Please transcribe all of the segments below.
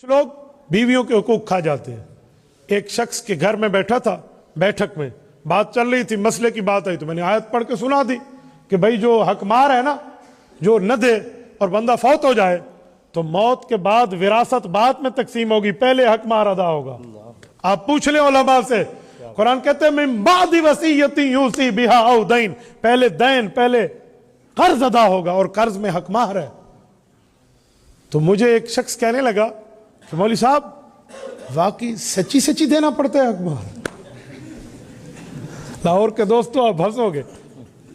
कुछ लोग बीवियों के हुकूक खा जाते हैं। एक शख्स के घर में बैठा था, बैठक में बात चल रही थी, मसले की बात आई तो मैंने आयत पढ़ के सुना दी कि भाई जो हकमार है ना, जो न दे और बंदा फौत हो जाए तो मौत के बाद विरासत बाद में तकसीम होगी, पहले हकमार अदा होगा। आप पूछ लें उलमा से, कुरान कहते हैं मिन बादी वसीयती यूसी बिहा औ दैन, पहले दैन, पहले कर्ज अदा होगा और कर्ज में हकमार है। तो मुझे एक शख्स कहने लगा कि मौलवी साहब वाकई सच्ची सच्ची देना पड़ता है अखबार। लाहौर के दोस्तों आप हंसोगे,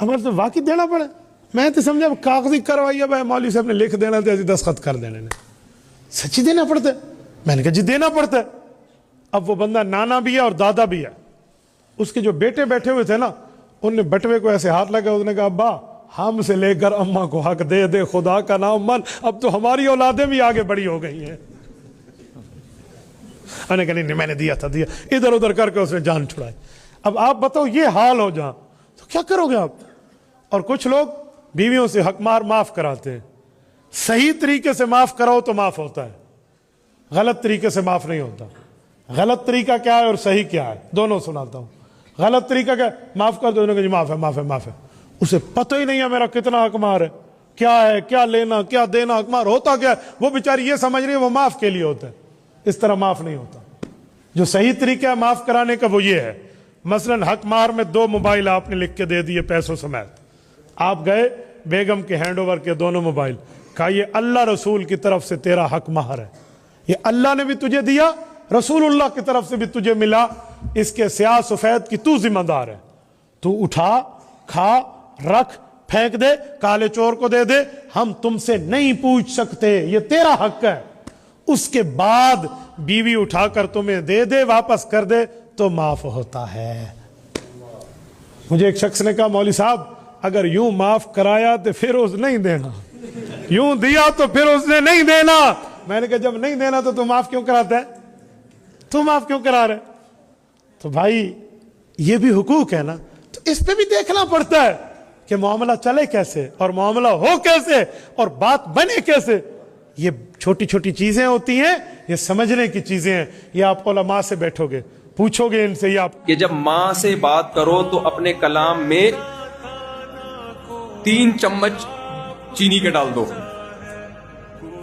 हमारे तो वाकई देना पड़े। मैं तो समझा कागजी करवाई है भाई, मौलवी साहब ने लिख देना थे, दस्तखत कर देने ने, सच्ची देना पड़ता है। मैंने कहा जी देना पड़ता है। अब वो बंदा नाना भी है और दादा भी है। उसके जो बेटे बैठे हुए थे ना, उनने बटवे को ऐसे हाथ लगा, उसने कहा अब्बा हमसे लेकर अम्मा को हक दे दे, खुदा का नाम मन, अब तो हमारी औलादें भी आगे बड़ी हो गई हैं। मैंने कहा नहीं मैंने दिया था, दिया, इधर उधर करके उसने जान छुड़ाई। अब आप बताओ ये हाल हो जहां तो क्या करोगे आप। और कुछ लोग बीवियों से हकमार माफ कराते हैं। सही तरीके से माफ कराओ तो माफ होता है, गलत तरीके से माफ नहीं होता। गलत तरीका क्या है और सही क्या है दोनों सुनाता हूं। गलत तरीका क्या, माफ कर दो, जी माफ है, माफ है, माफ है। उसे पता ही नहीं है मेरा कितना हकमार है, क्या है, क्या लेना क्या देना, हकमार होता क्या है। वो बेचारी ये समझ रही है वो माफ के लिए होता है। इस तरह माफ नहीं होता। जो सही तरीका है माफ कराने का वो ये है, मसलन हकमार में 2 मोबाइल आपने लिख के दे दिए पैसों समेत। आप गए बेगम के हैंड ओवर के दोनों मोबाइल, कहा ये अल्लाह रसूल की तरफ से तेरा हकमार है, ये अल्लाह ने भी तुझे दिया, रसूलुल्लाह की तरफ से भी तुझे मिला, इसके स्याह सफेद की तू जिम्मेदार है। तू उठा, खा, रख, फेंक दे, काले चोर को दे दे, हम तुमसे नहीं पूछ सकते, ये तेरा हक है। उसके बाद बीवी उठाकर तुम्हें दे दे, वापस कर दे तो माफ होता है। मुझे एक शख्स ने कहा मौलवी साहब अगर यूं माफ कराया तो फिर उस नहीं देना, यूं दिया तो फिर उसने नहीं देना। मैंने कहा जब नहीं देना तो तू माफ क्यों कराता है, तू माफ क्यों करा रहे। तो भाई ये भी हुकूक है ना, तो इस पे भी देखना पड़ता है कि मामला चले कैसे और मामला हो कैसे और बात बने कैसे। ये छोटी छोटी चीजें होती हैं, ये समझने की चीजें हैं। ये आप उलमा से बैठोगे पूछोगे इनसे, ये आप कि जब माँ से बात करो तो अपने कलाम में 3 चम्मच चीनी के डाल दो,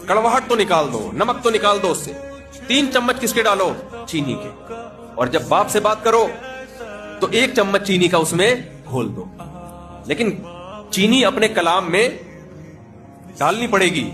कड़वाहट तो निकाल दो, नमक तो निकाल दो उससे। 3 चम्मच किसके डालो, चीनी के। और जब बाप से बात करो तो 1 चम्मच चीनी का उसमें घोल दो। लेकिन चीनी अपने कलाम में डालनी पड़ेगी।